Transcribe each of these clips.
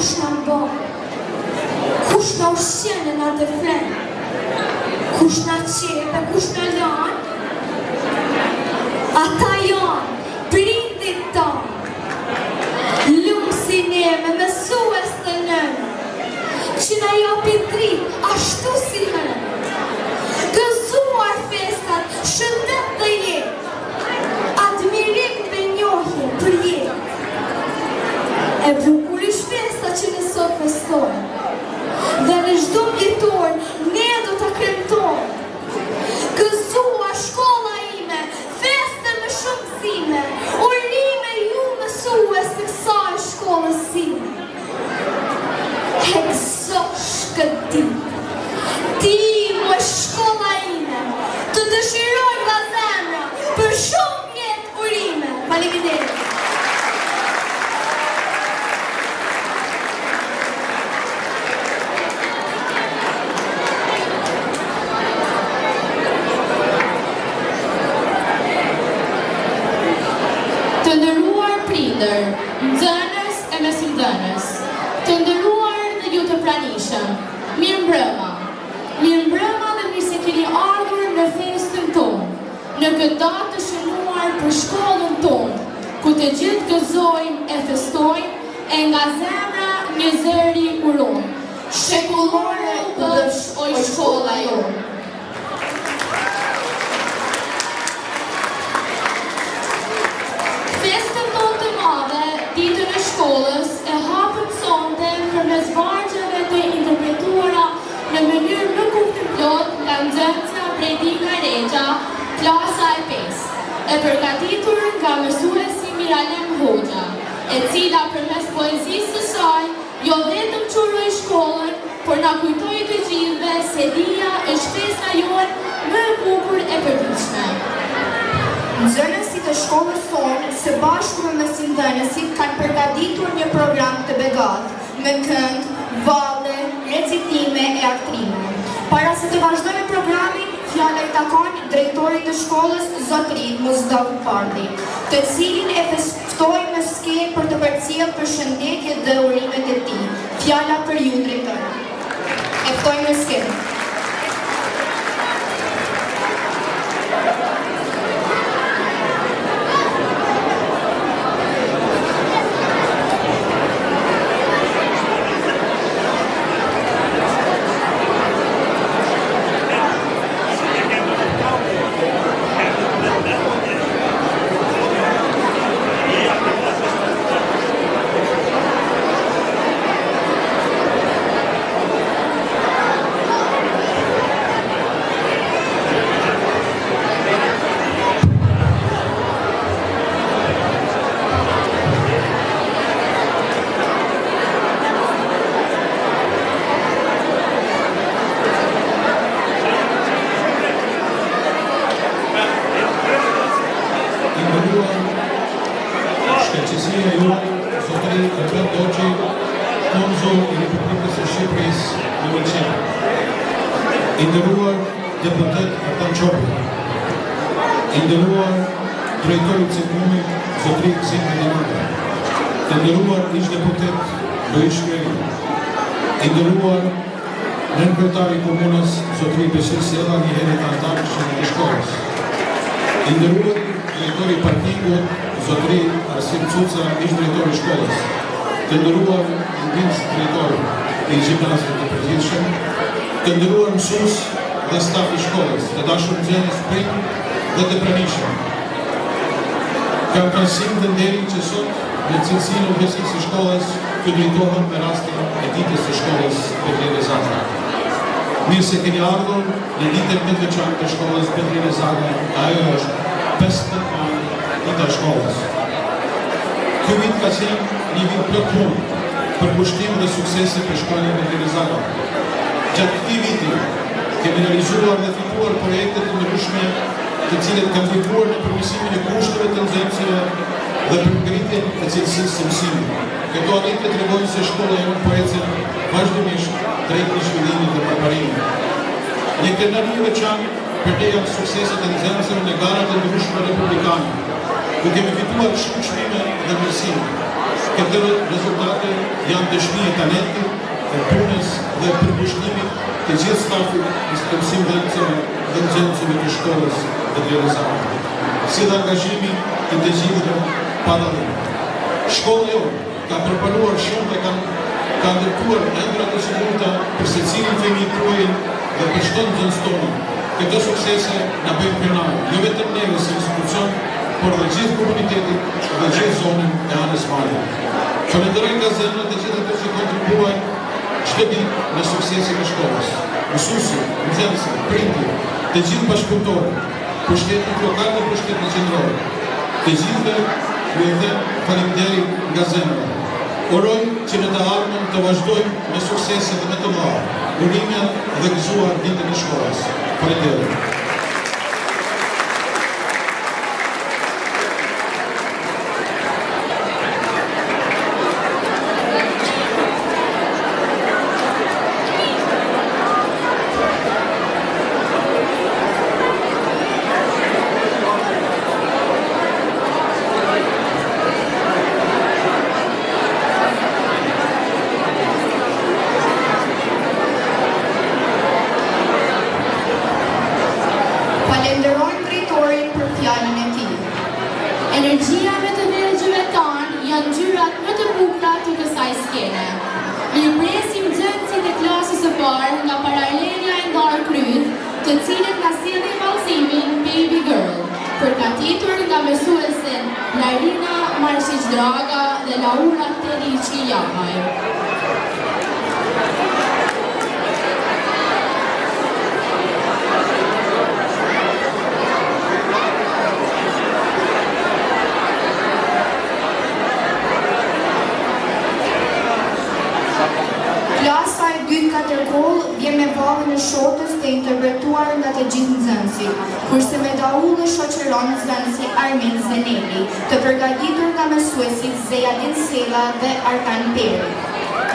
kush na mban, kush na ushqen e na defren, kush na qep e kush na lan, ata janë prindit tanë, lumsin e me mësues të nënë, që na japin dritë ashtu si herë, gëzuar festat, shëndet dhe jetë, admirim dhe njohje për jetë. E bukur ish festa që ne sot festojmë, dhe në çdo mjetor ne do ta kremtojmë. Gëzuar shkolla ime, feste me shumësime, urime ju mësues të kësaj shkollës sime. Heksosh këtë ditë, ti mu e shkolla ime, të dëshiroj nga zemra për shumë jetë urime. Faleminderit. Të nderuar prindër, nxënës e mesindënës, të nderuar dhe ju të pranishëm, mirëmbrëma. Mirëmbrëma dhe mirë se keni ardhur në festën tonë, në këtë datë të shënuar për shkollën tonë, ku të gjithë gëzojnë e festojnë, e nga zemra një zëri uron. Shekullore është oj shkolla jonë. Festën tonë të madhe, ditën e shkollës, e hapën sonte përmes vargjeve të interpretuara në mënyrë më kuptimplot nga nxënësja Bredina Regja, klasa e 5, e përgatitur nga mësuesi Miralem Hoxha, e cila përmes poezisë së saj jo vetëm quroi shkollën, por na kujtoi të gjithëve se dija është festa jonë më e bukur e përditshme. Nxënësit e shkollës tonë, së bashku me mesindënësit, kanë përgatitur një program të begatë, me këngë, valle, recitime e aktrime. Para se të vazhdojmë programin, fjala i takon drejtorit të shkollës, zotëri Muzdaf Pardi, të cilin e feftoj në skenë për të përcjellë përshëndetjet dhe urimet e tij. Fjala për ju, drejtor. E ftoj në skenë. Shkeqësia jonë, zotëri Albert Doçi, konsul i Republikës së Shqipërisë në Ulqin. I nderuar deputet Artan Çopi, i nderuar drejtori i Cekmumit, zotëri Gzim Medinata, të nderuar ish deputet Luish Shkeli, i nderuar nënkryetari i komunës, zotëri Besil Sjella, një herë anëtarësh të shkollës, i nderuar drejtori i partingut, zotëri Arsim Cuca, ish drejtori i shkollës, të nderuar ndinës drejtori i gjimnazit të përgjithshëm, të nderuar mësues dhe staf i shkollës, të dashur nxënës, prindër dhe të pranishëm. Kam kënaqësinë dhe nderin që sot në cilësinë e udhëheqësisë së shkollës të drejtohem me rastin e ditës së shkollës Petrine Zagra. Mirë se keni ardhur në ditën më të veçantë të shkollës Petrine Zagra, ajo është 50 dita e shkollës. Ky vit ka qenë një vit plot punë, për pushtim dhe suksese për shkollën Petrine Zagra. Gjatë këtij viti kemi realizuar dhe fituar projekte të ndryshme, të cilët kanë ndihmuar në përmirësimin e kushteve të nxënësve dhe për ngritjen e cilësisë së mësimit. Këto anite tregojnë se shkolla jonë po ecën vazhdimisht drejt një zhvillimi dhe përparimit. Një kënaqësi e veçantë për ne janë sukseset e nxënësve në garat e ndryshme republikane, ku kemi fituar shumë çmime dhe mirësime. Këto rezultate janë dëshmi e talentit, e punës dhe përkushtimit të gjithë stafit, institucive dhe nxënësve të shkollës dhe të realizimit, si dhe angazhimi i të gjithëve pa dallim. Shkolla jonë ka përparuar shumë dhe ka ndërtuar ëndra të sigurta për secilin fëmijë tuaj dhe për çdo nxënës tonë. Këto suksese na bëjnë krenar, jo vetëm neve si institucion, por dhe gjithë komunitetit dhe gjithë zonën e Anës Male. Falenderoj nga zemra të gjithë ato që kontribuajnë çdo ditë në suksesin e shkollës. Mësuesit, nxënësit, prindërit, të gjithë bashkëpunëtorët, pushtetit lokal dhe pushtetit qendror. Të gjithëve ju e them faleminderit nga zemra. Uroj që në të ardhmen të vazhdojmë me suksese dhe me të mëdha, urimja dhe gëzuar ditën e shkollës. Faleminderit. Energjia me të nërgjëve tanë janë gjyrat më të bukura të kësaj skene. Mirëpresim nxënësit e klasës së parë nga paralelja e ndarë Kryth, të cilët nga sjellin vallëzimin Baby Girl, përgatitur nga mësuesen Larina Marshiq Draga dhe Laura Teriçi Jahaj. Klasa e 2-4 koll vjen me vallën e shotës të interpretuar nga të gjithë nxënësit, kurse me daullë shoqëron nxënësi Armin Zeneli, të përgatitur nga mësuesit Zejadin Sela dhe Arkan Peri.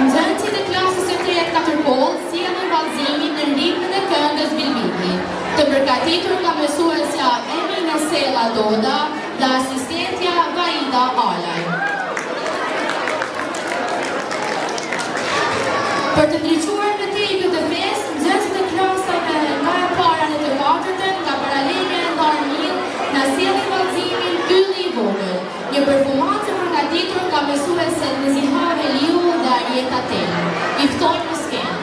Nxënësit e klasës së 3-4 koll sjellin vallëzimin në ritmin e këngës Bilbili, të përgatitur nga mësuesja Emine Sela Doda dhe asistentja Vaida Alaj. Për të ndriçuar në tejpët e fesë, nxënësit e klasave nga e para në të katërtën nga paralelja e ndarë Mill na sjellin vallëzimin Ylli i Vogël, një performancë përgatitur nga mësueset Neziha Veliu dhe Arieta Tela. I ftojmë në skenë.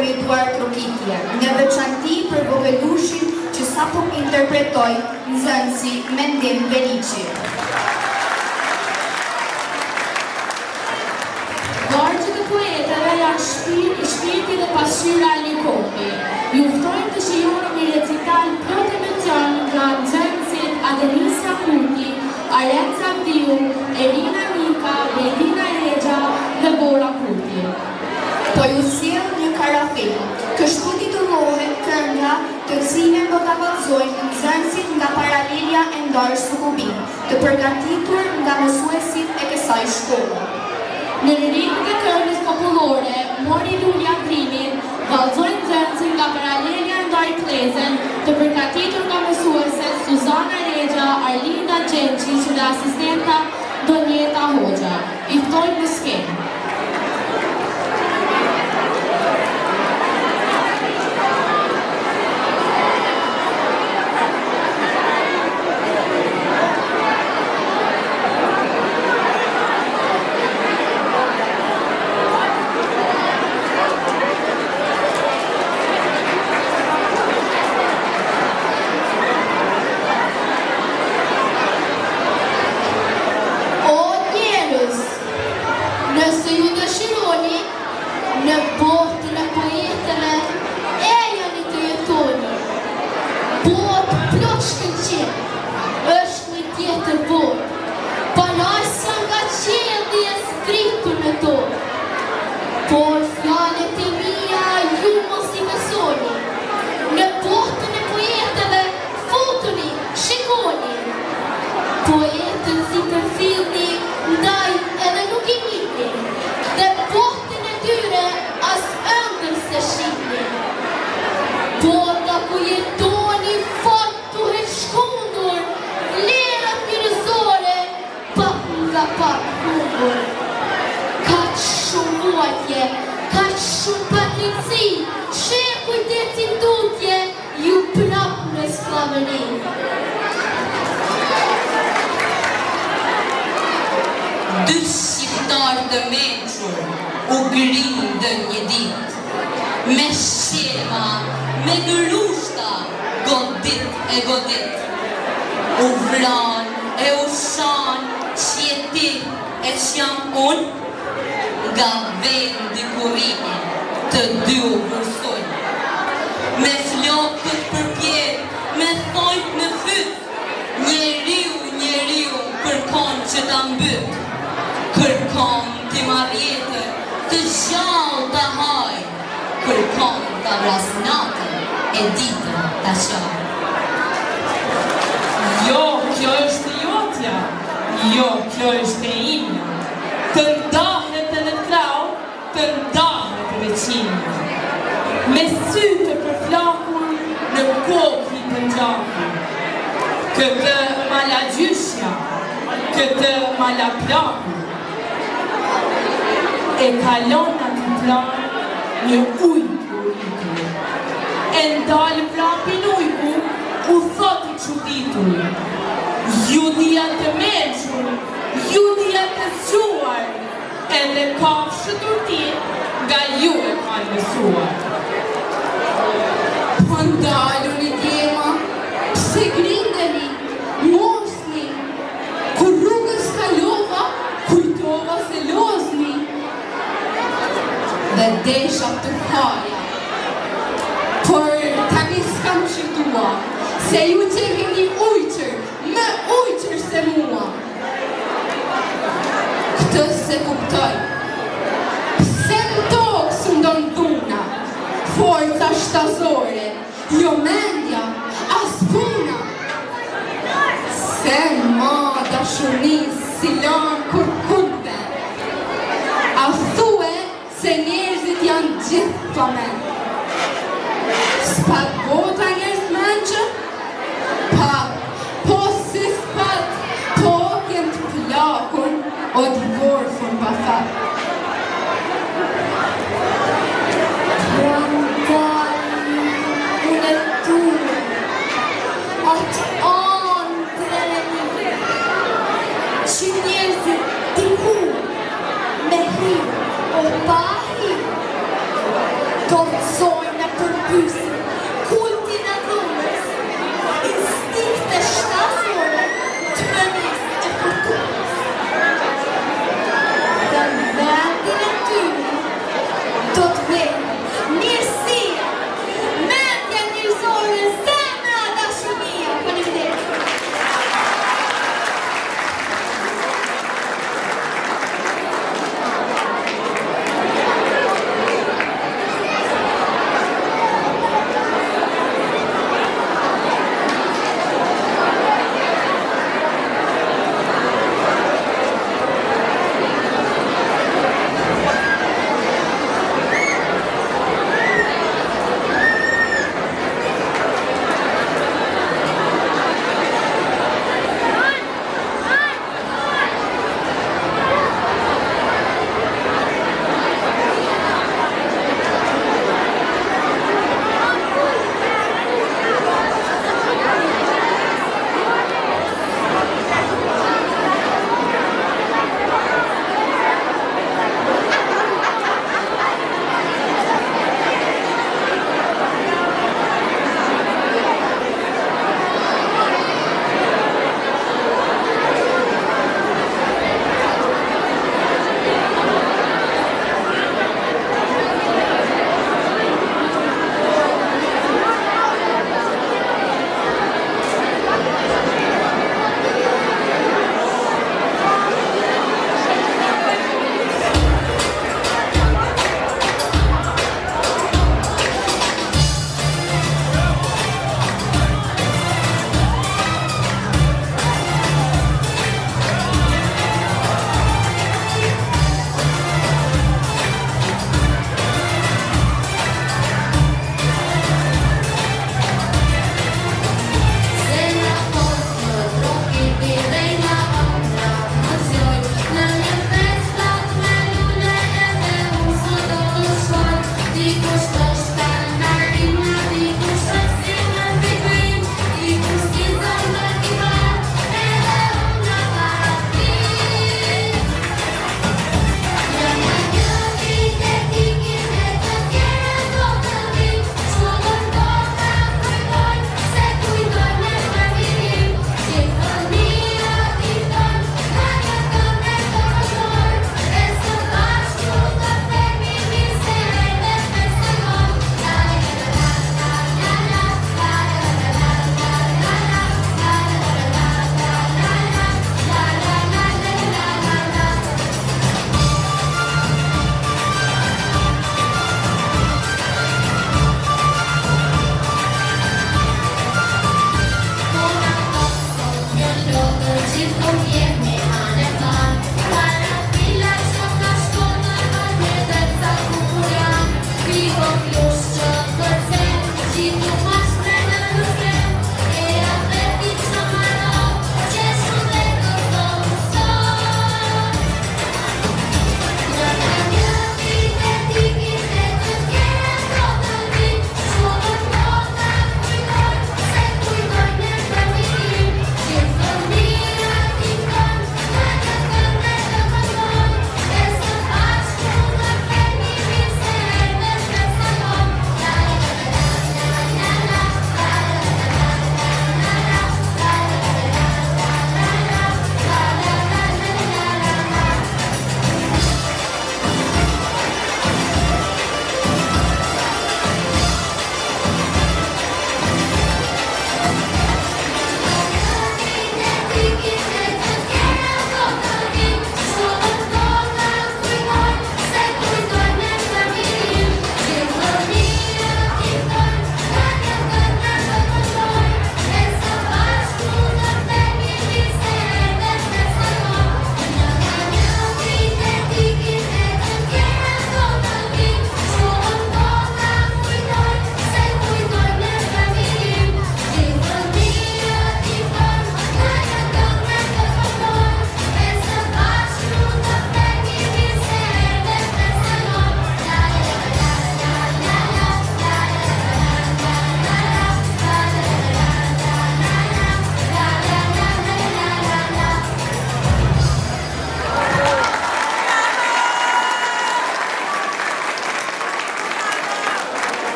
përmjetuar trokitje, në veçanti për vogëlushin që sapo interpretoi nxënësi Mendim Beliçi. Vargjet e poetëve janë shpirti dhe pasqyra e një kopi. Ju ftojmë të shijoni një recital plot emocion nga nxënësit Adenisa Kurti, Arenca Vdiu, Erina Nika, Bedina Rexha dhe Bora Kurti. Po ju sjell një karafil, kështu titullohet kënga të cilën do ta vallëzojnë nxënësit nga Paralelja e Ndarës Sukubi, të përgatitur nga mësuesit e kësaj shkolle. Në ritmin e këngës popullore, Mori Lulja Grinin vallëzojnë nxënësit nga Paralelja e Ndarë Klezen, të përgatitur nga mësueset Suzana Rexha, Arlinda Gjenqiç dhe asistenta Donjeta Hoxha. I ftojmë në skenë. Nëse ju dëshironi, në botën e poetëve, ejani të jetoni. Botë plot shkëlqim, është një tjetër botë, palasja nga qielli e zbritur në tokë. Por fjalët e mia ju mos i besoni, në botën e poetëve, futuni, shikoni. Poetët si përfillni, ndaj edhe nuk i njihni, dhe botën e tyre as ëndër se shihni. Bota ku jetoni fat duhet shkundur, lerat njerëzore pak nga pak humbur. Kaq shumë vuajtje, kaq shumë padrejtësi, shekujt e cindutje, ju prap në sklavëri. Dy shqiptarë të mençur u grindën një ditë, me shema, me gërushta, godit e godit. U vran e u shan që je ti e që jam unë, nga vendi kurimi të dy u vërsojnë. Me flokët për pjetë, me thojt në fyt, njeriu kërkon që ta mbyt. Kërkon t'i marrjetër, të gjallë t'a haj, kërkon t'a vras natën e ditën t'a qaj. Jo, kjo është jotja, jo, kjo është e imja. Të ndahet edhe krau, të ndahet edhe qimja. Me sy të përflakur në kokë i të njakur. Këtë mala gjyshja, këtë mala plakur. E kalon aty plan një ujku. E ndalë prapin ujku, u thot i çuditur. Ju dija të mençur, ju dija të zgjuar, edhe kafshët urtit nga ju e kanë mësuar. Po ndaluni djema, pse grindeni, mosni, kur rrugës kalova, kujtova se lozni. Dhe desha të haja, por tani s'kam shqiptua, se ju që keni ujqër, më ujqër se mua. Këtë se kuptoj, pse në tokë së ndonë dhuna, forca shtazore, jo mendja, as puna. Se ma dashuris si lanë kur kumpe, a thue se njerëzit janë gjithë pa men. S'pat bota njerëz menqë? Pak, po si s'pat, po kem të plakun, o t'vorfun pa fat. Unë e tu, atë andrën e mi, që njerëzit diku me hi, o pahi, do të pysim kultin e dhunës, instinkte shtasore të mënis e fortunës. Dhe në vendin e tyre do të vejnë mirësia, mendja njërzore, zemra, dashuria. Faleminderit.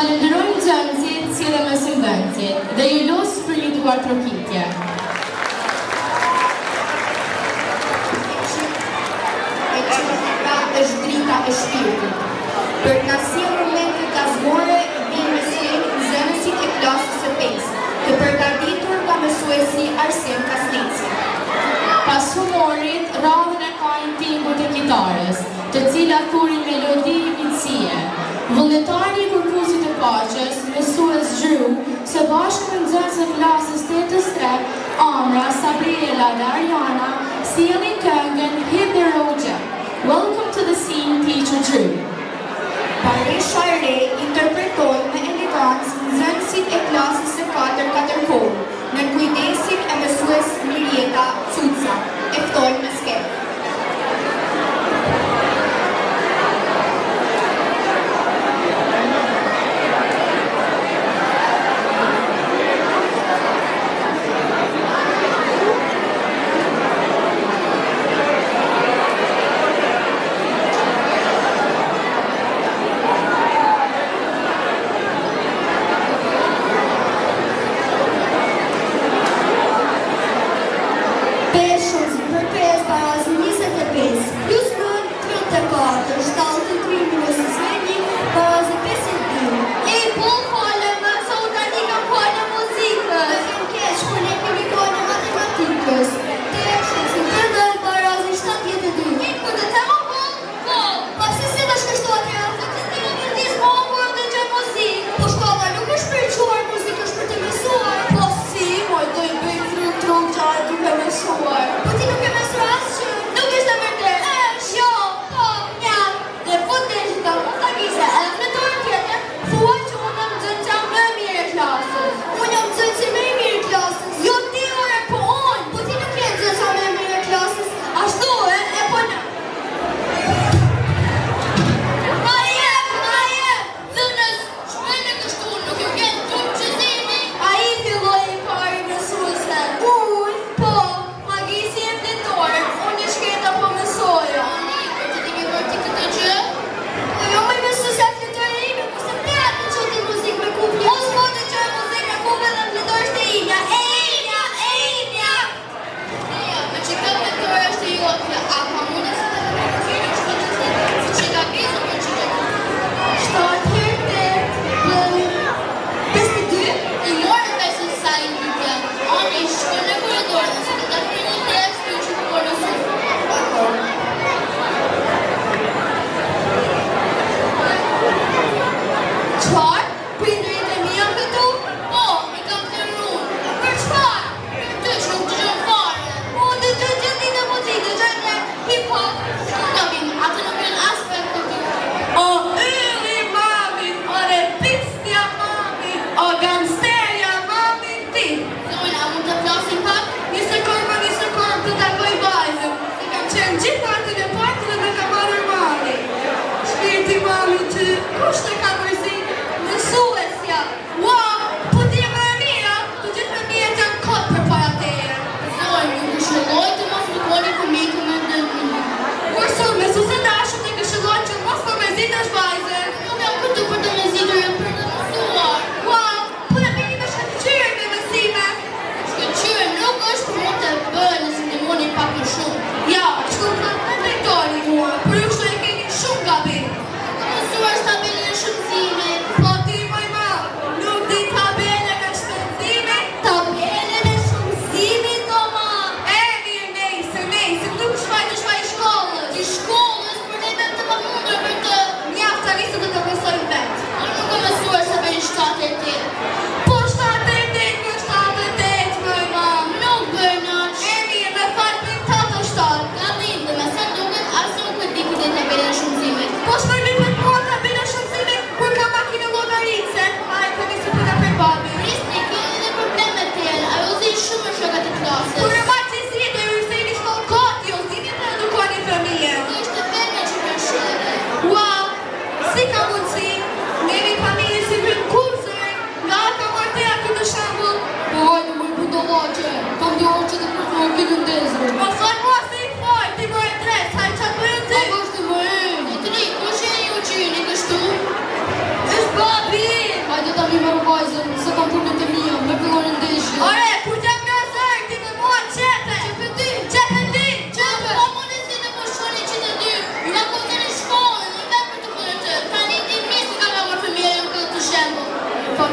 Falenderoj nxënësit si dhe mësimdhënësit dhe ju los për një duar trokitje. Është drita e shpirtit. Për të na sjellë momente gazmore, vinë me sjellë nxënësit e klasës së 5, të përgatitur nga mësuesi Arsen Kasnici. Pas humorit, radhën e kanë tingut e kitarës, të cilat thurin melodi i mitësie. Vullnetari i Korpusit të Paqes, mësues Zhru, së bashku me nxënës e klasës 8-3, Amra, Sabriela dhe Ariana, sjellin këngën Hit the Road Jack. Welcome to the scene, Teacher Drew. Paresha e re interpreton me elegancë nxënësit e klasës së 4-4 në kujdesin e mësues Mirjeta Cuca, e ftojnë në skenë.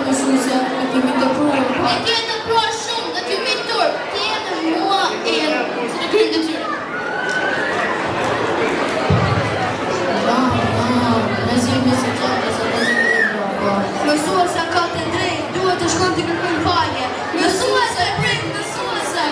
mësuese, e kemi të pruar. E kemi të pruar shumë, dhe t'ju mitur, ti e dhe mua e si në krymë të tyre. Nëzi me se qatë, se të zikë dhe pruar. Mësuesa ka të drejtë, duhet të shkon të kërkon falje. Mësuese, prik, mësuese.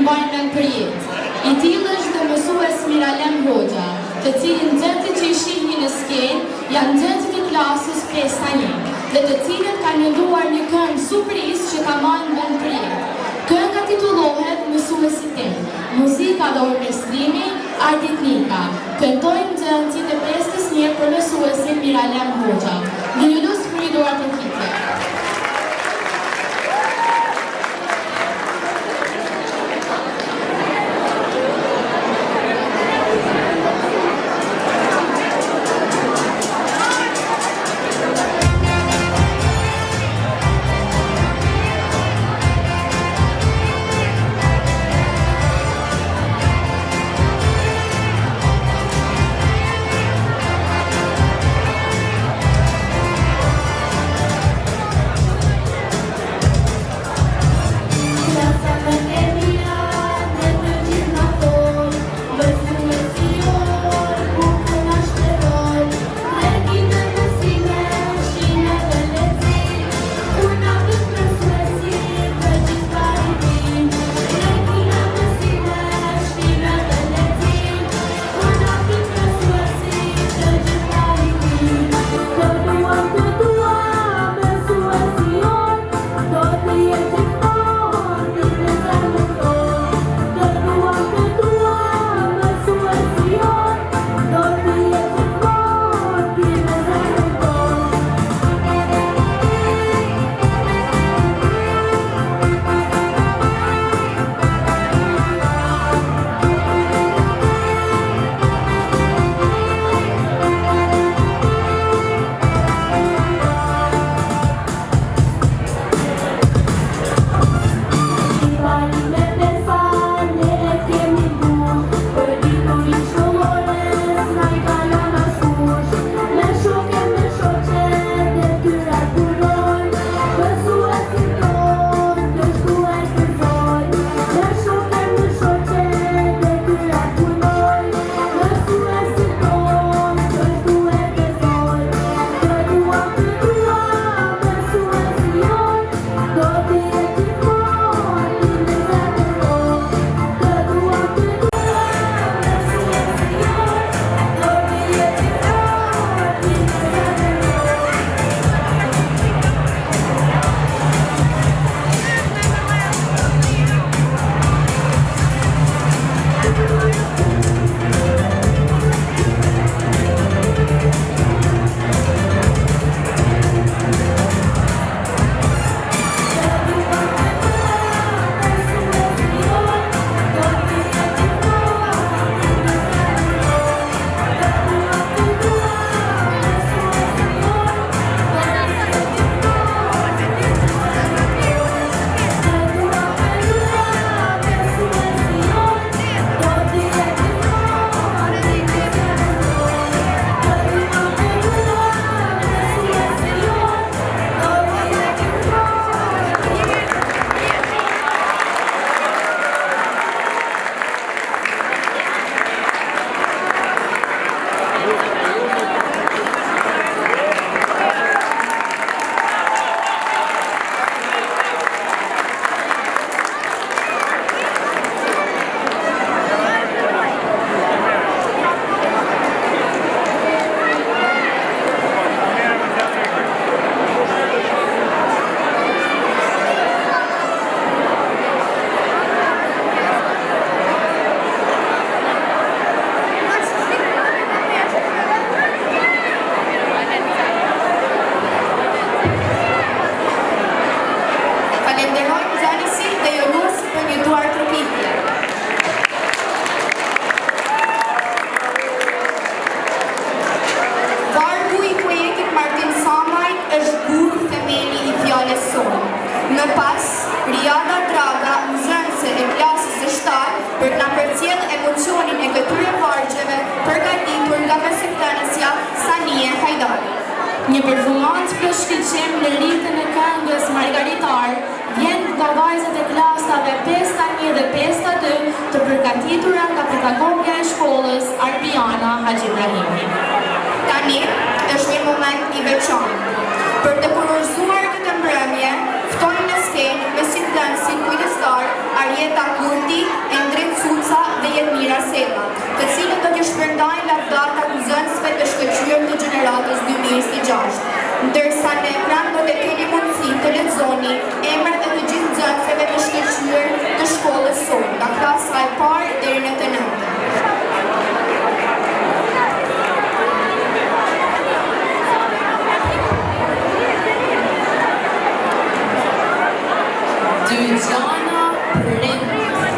mbajnë mend për jetë. I tillë është dhe mësues Miralem Hoxha, të cilin nxënësit që i shihni në skenë janë nxënësit e klasës 5-1, dhe të cilët kanë menduar një këngë surprizë që ka marrë mend për jetë. Kënga titullohet Mësuesi tim, muzika dhe orkestrimi Arditnika. Këndojnë nxënësit e 5-1 për mësuesin Miralem Hoxha. Dhe ju lutem për një dorë përkitje. Më pas, Riada Draga, nxënëse e klasës së 7, për të na përcjell emocionin e këtyre vargjeve përgatitur nga mesimdhënësja Sanie Hajdari. Një performancë për shkëlqim në ritën e këngës Margaritar vjen nga vajzat e klasave 5-1 dhe 5-2 të përgatitura nga pedagogja e shkollës Arbiana Haxhi Ibrahimi. Tani është një moment i veçantë. Për të kurorzuar këtë mbrëmje, ftojmë në skenë mesimdhënësin kujdestar Arjeta Kurti, Endrit Suca dhe Jetmira Sema, të cilët do t'ju shpërndajnë lavdata akuzënësve të shkëlqyer të gjeneratës 2026. Ndërsa në ekran do të keni mundësi të lexoni emrat e të gjithë nxënësve të shkëlqyer të shkollës sonë, nga klasa e parë deri në të 9. Gjana prind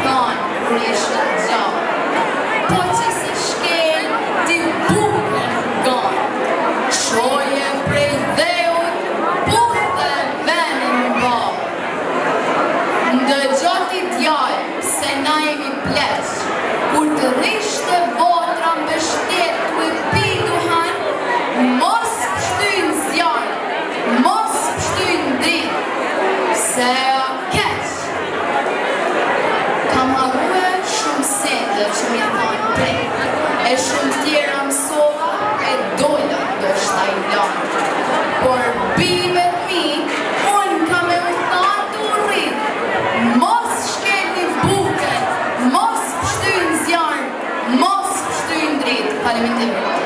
thonë kur ishte gjatë, po që si shkel ti buken ganë, shoje prej dheut, bufte venin bërë. Ndëgjoti djallë, se na jemi pleq, kur të rishte votra mbështetu i pitu hanë, mos pështyn zjarë, mos pështyn dritë, se që mi thonë prej, e shumë tjera mësova e dolla do shta i lanë. Por bimet mi, unë ka me u thonë të rritë, mos shkeni buket, mos pështyn zjarë, mos pështyn dritë. Faleminderit.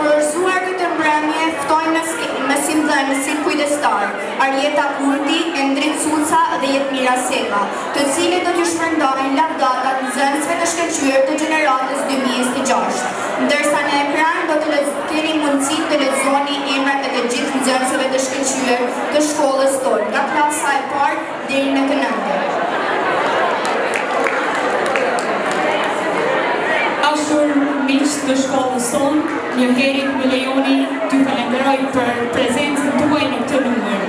Për orzuar këtë mbrëmje, ftojnë në simdhënësit kujdestar, Arjeta Kurti, Endrit Cuca dhe Jetmira Seba, të cilët do t'ju shpërndajnë lavdatat nxënësve të shkëlqyer të gjeneratës 2026. Ndërsa në ekran do të keni mundësi të lexoni emrat e të gjithë nxënësve të shkëlqyer të shkollës tonë, nga klasa e parë deri në të nëntën. Ashur miq të shkollës tonë, njëherë më lejoni t'ju falenderoj për prezencën tuaj në këtë numër.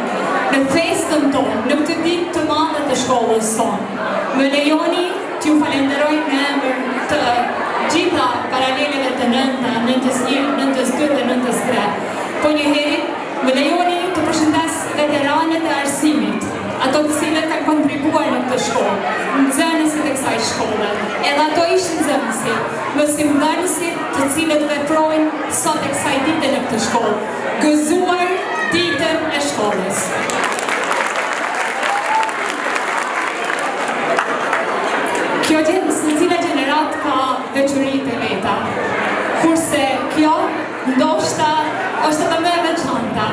Në festën tonë, në këtë ditë të madhe të shkollës tonë, më lejoni t'ju falenderoj në emër të gjitha paraleleve të nënta, 91, 92 dhe 93. Po njëherë më lejoni të përshëndes veteranët e arsimit, ato të cilët kanë kontribuar në këtë shkollë, nxënësit e kësaj shkolle, edhe ato ishin nxënësit, mësimdhënësit të cilët veprojnë sot e kësaj dite në këtë shkollë, gëzuar ditën e shkollës. Kjo në cila gjenerat ka veçoritë e veta, kurse kjo ndoshta është edhe më e veçanta,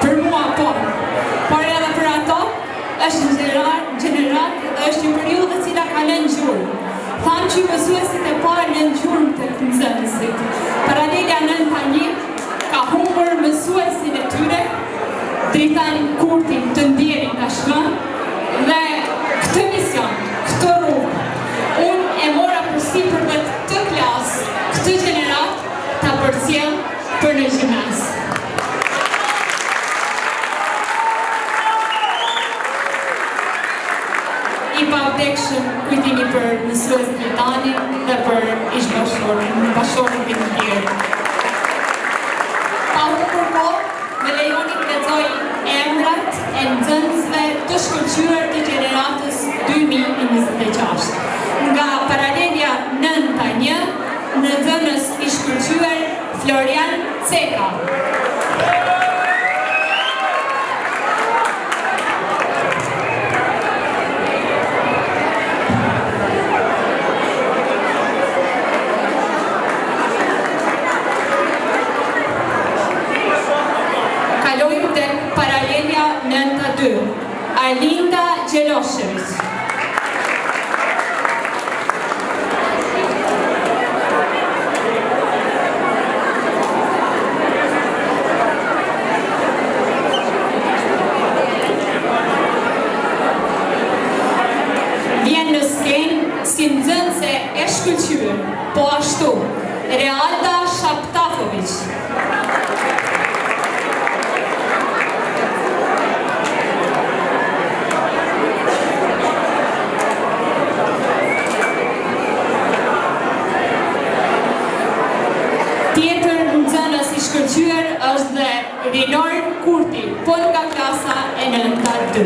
për mua por edhe për ato është një gjenerat dhe është një periudhë cila ka lënë gjurmë. Thanë që mësuesit e parë lënë gjurmë të nxënësit. Paralelja 91 ka humbur mësuesin e tyre, Dritan Kurtin të ndjerin tashmë, dhe këtë mision, këtë rrugë, unë e mora përsipër dhe këtë klasë, këtë gjenerat ta përcjell për në gjimnaz. I pavdekshëm kujtimi për mësuesit e tani dhe për bashkëshortin e tjerë. Pa humbur kohë, me lejoni të lexoj emrat e nxënësve të shkëlqyer të gjeneratës 2026. Nga paralelja 91, nxënës i shkëlqyer Florian Ceka. Paralelja 92, Arlinda Gjeloshević. Vjen në skenë si nxënëse e shkëlqyer, po ashtu, Realda Shaptafović. Shkëlqyer është dhe Rinor Kurti, po nga klasa e 92.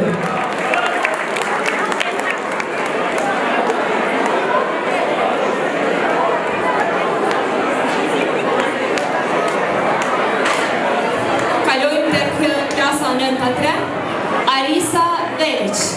Kalojmë tek klasa 93, Arisa Verić.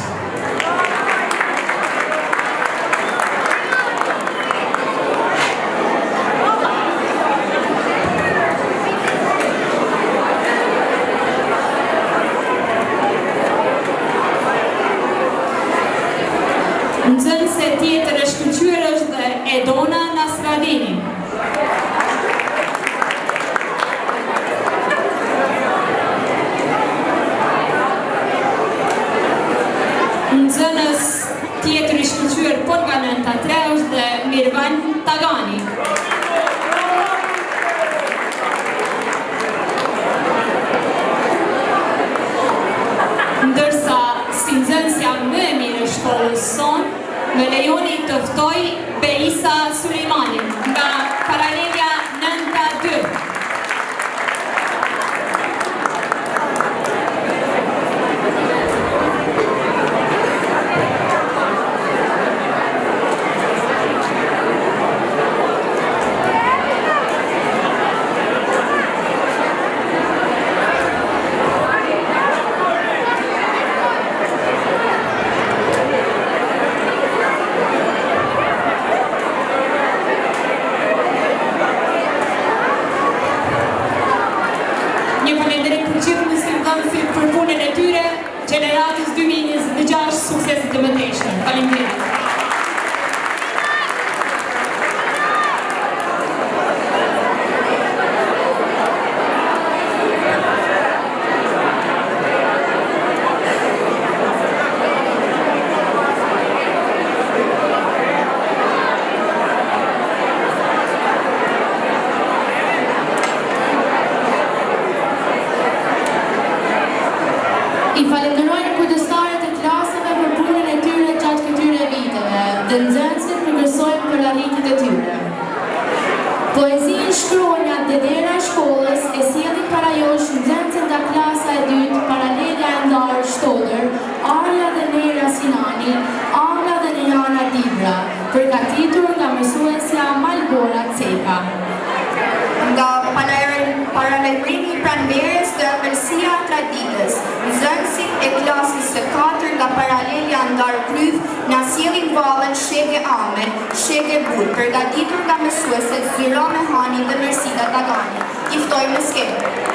Nxënëse tjetër e shkëlqyer është dhe Edona Nasradini. Nxënës tjetër i shkëlqyer po nga 93 është dhe Mirvan Tagani. Ndërsa si nxënësja më e mirë e shkollës sonë, me lejoni të ftoj Beisa Sulejmanin nga paralelja 92. gjeneratës 2026 suksesit të mëtejshme. Faleminderit. I falenderojnë kujdestarët e klasave për punën e tyre gjatë këtyre viteve dhe nxënësit përgësojnë për arritjet e tyre. Poezinë shkruanja dedera e shkollës e sjellin para josh nxënësit nga klasa e dytë Paralelia e Ndarë Shtodër, Arja dhe Nera Sinani, Ana dhe Nejana Dibra, përgatitur nga mësuesja Malbora Cepa. Nga paralajmërimi i pranverës dhe ëmbëlsia e traditës, nxënësit e klasës së 4 nga Paralelia Ndar Kryv na sjellin vallën Shege Amer, Shege Bull, përgatitur nga mësueset Zyra Mehani dhe Mersida Dagani. I ftojmë në skenë.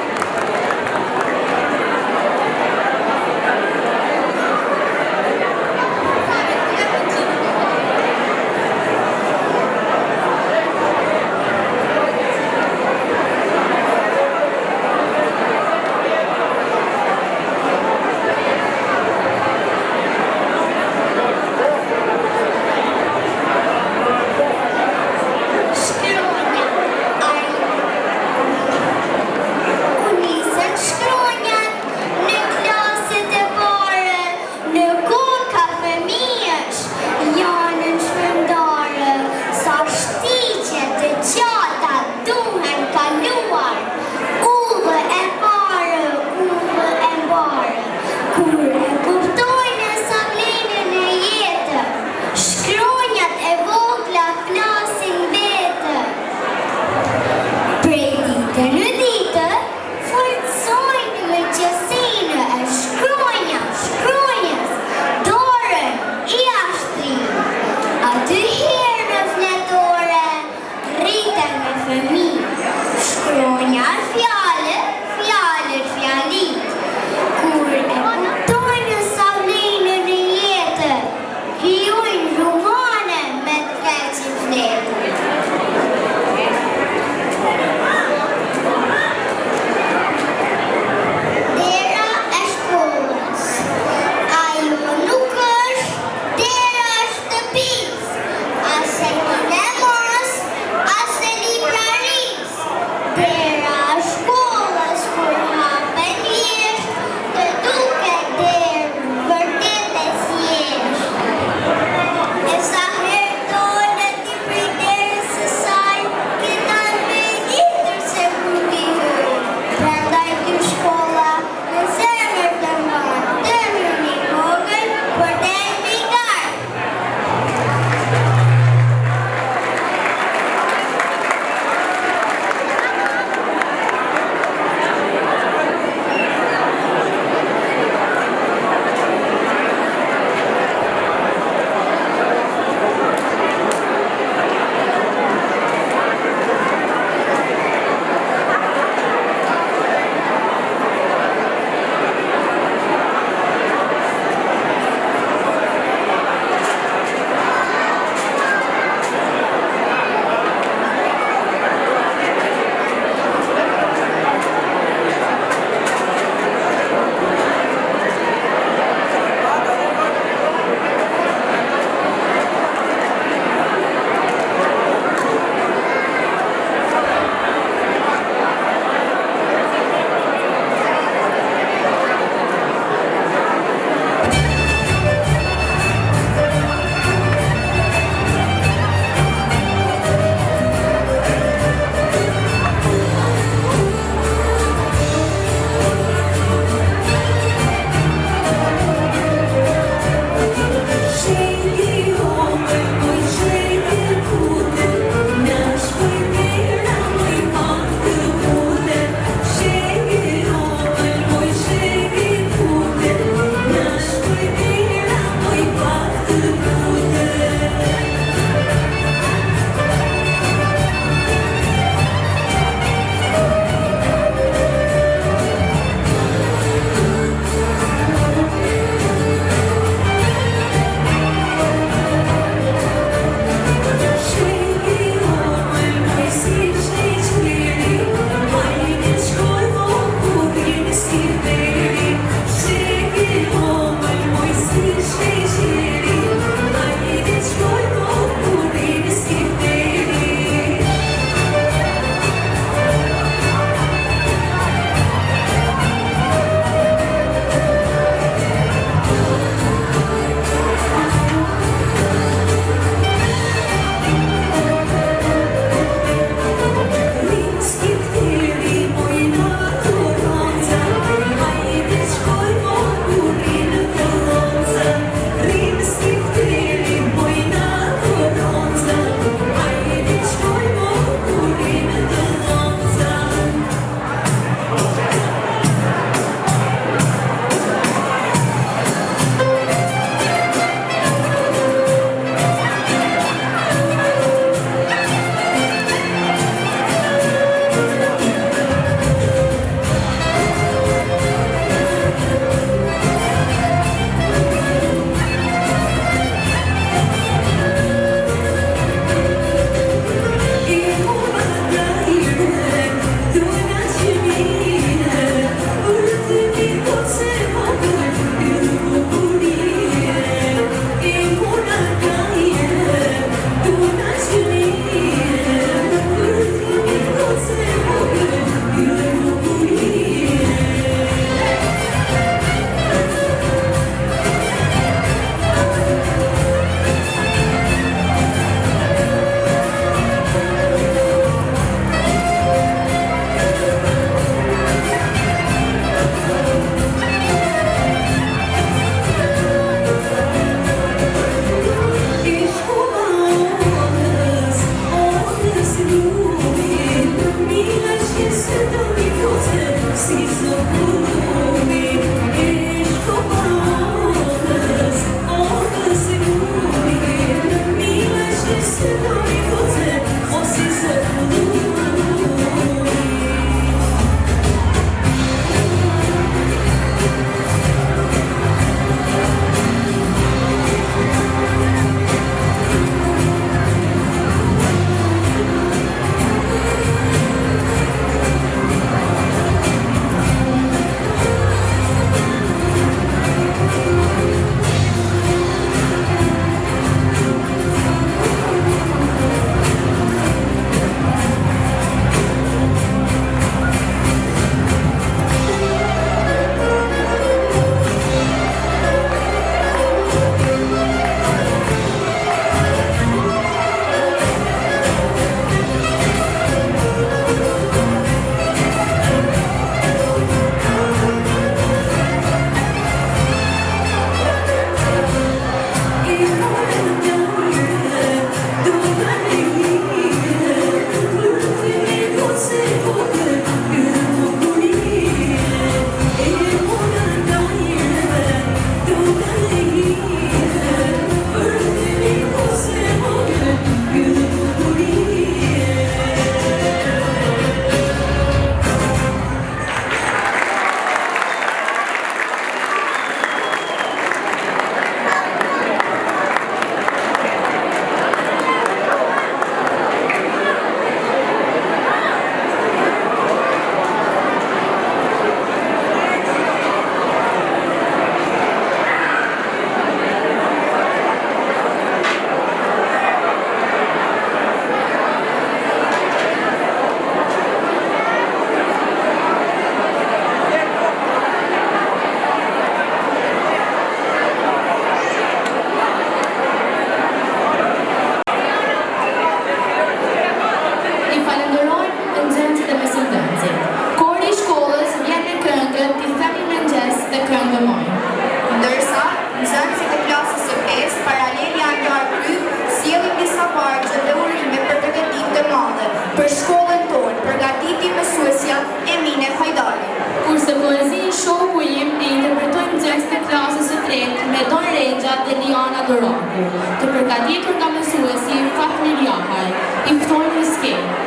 Adoraku, të përgatitur nga mësuesi Fatmir Jahaj, i ftojmë në skenë.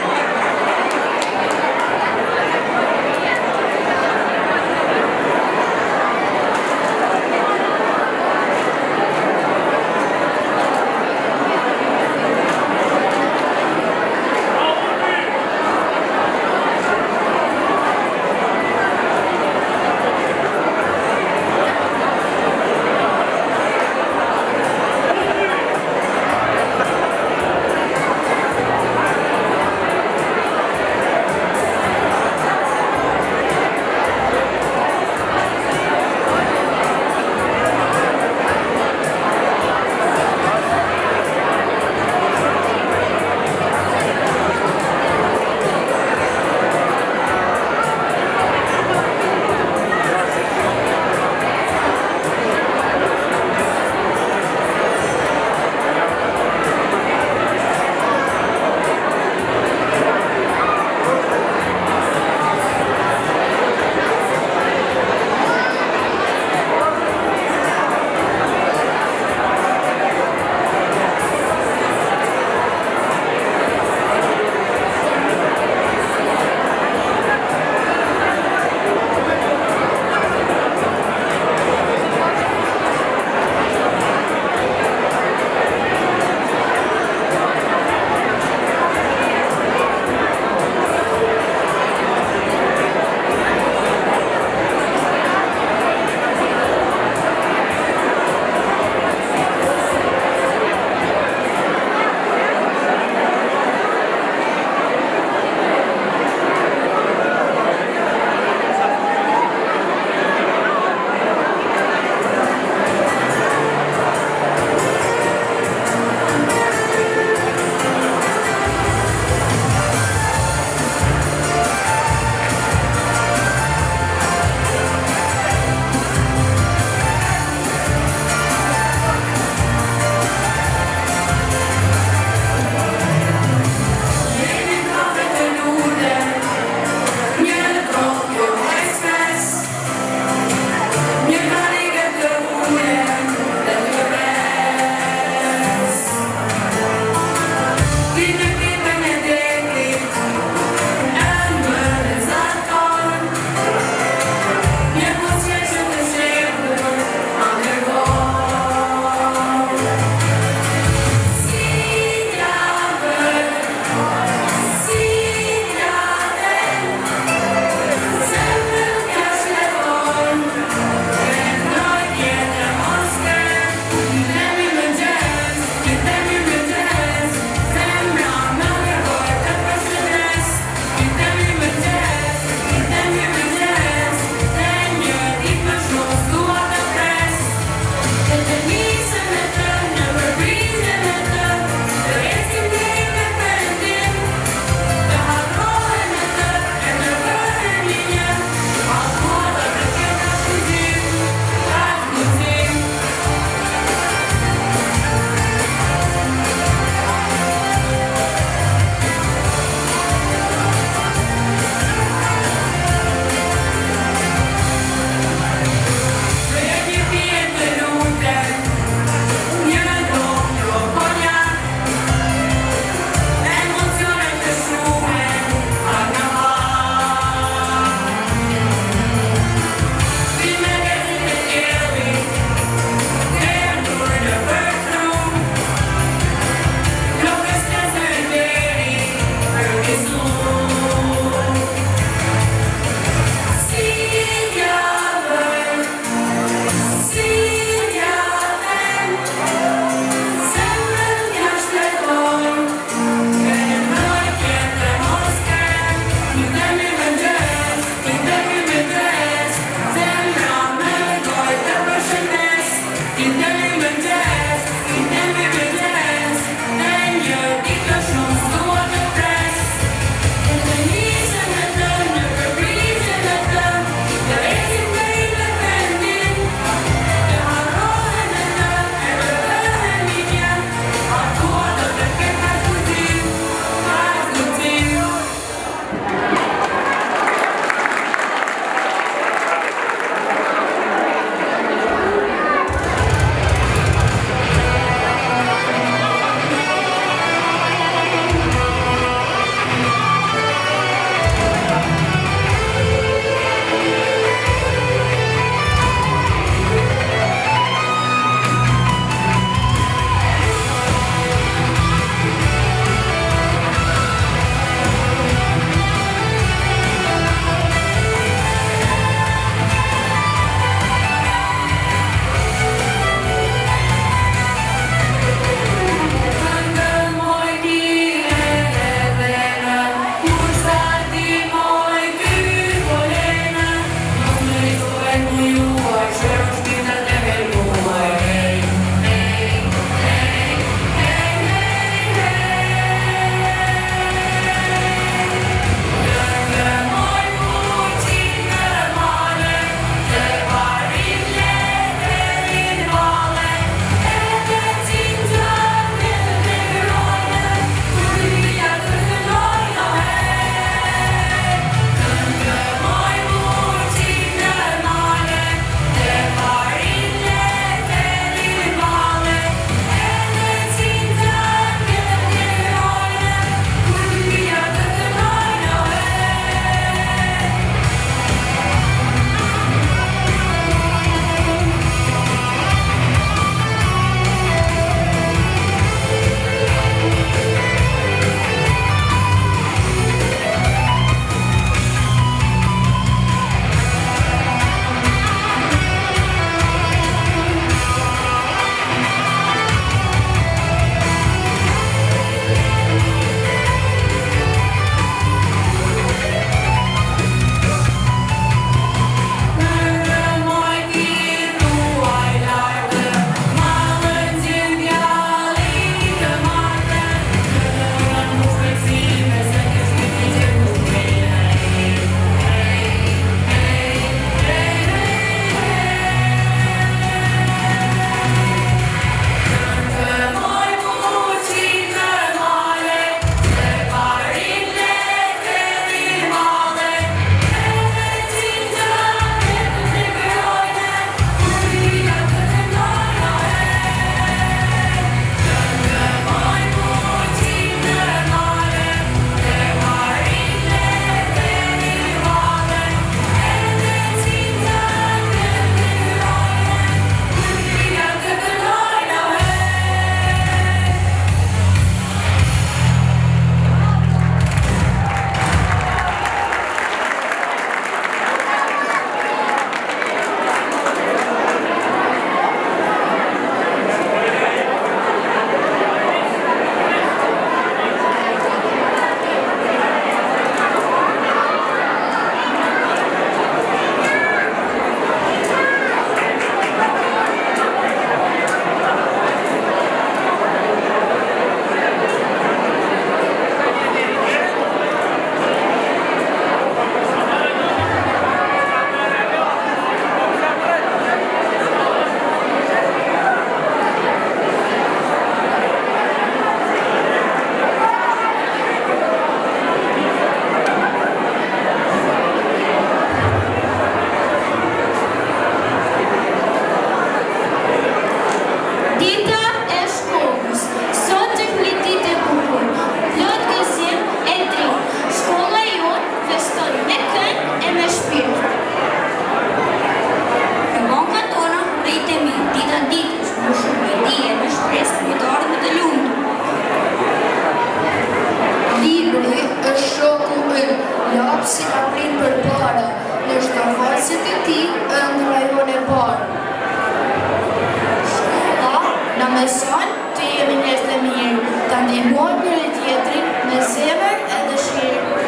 Beson të jemi njerëz të mirë, ta ndihmojmë njëri tjetrin në zemër e dëshirë.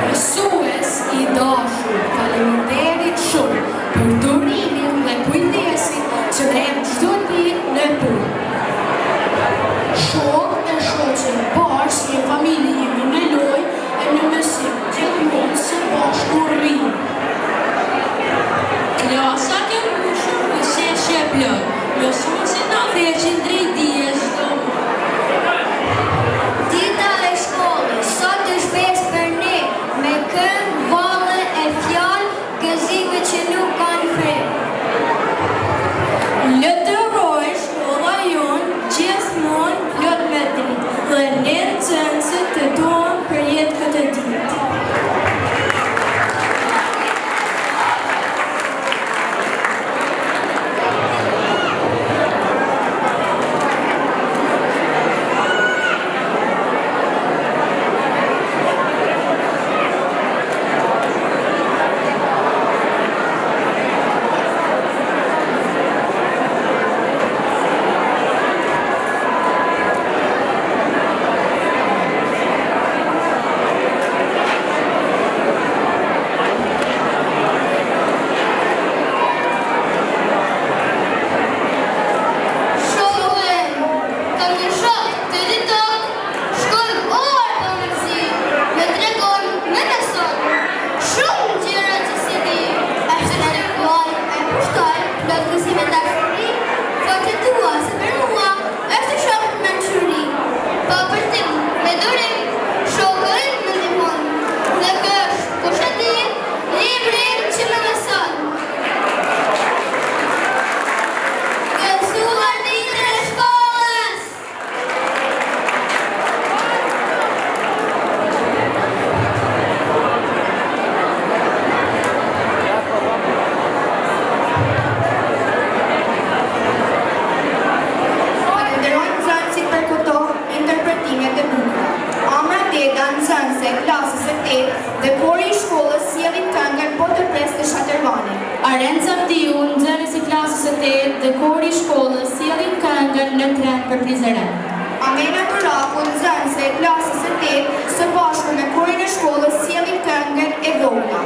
Mësues i dashur, faleminderit shumë për durimin dhe kujdesin që ne jemi çdo ditë në punë. Shok e shoqe bashkë si familje jemi në lojë e në mësim, gjithmonë së bashku rrimë. Klasa ke mbushur në sheshje plot, mësuesit na veçin drejt dijes tonë. Dita e shkollës, sot është festë për ne, me këngë, valle e fjalë, gëzime që nuk kanë frikë. Letëroj shkolla jonë gjithmonë plot me dritë, dhe ne nxënësit të duam për jetë këtë ditë. Arenca Mdiu, nxënës i klasës së 8 dhe kori i shkollës sjellin këngën në tren për Prizren. Amena Turaku, nxënëse e klasës së 8, së bashku me korin e shkollës sjellin këngën e Vogla.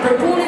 për punën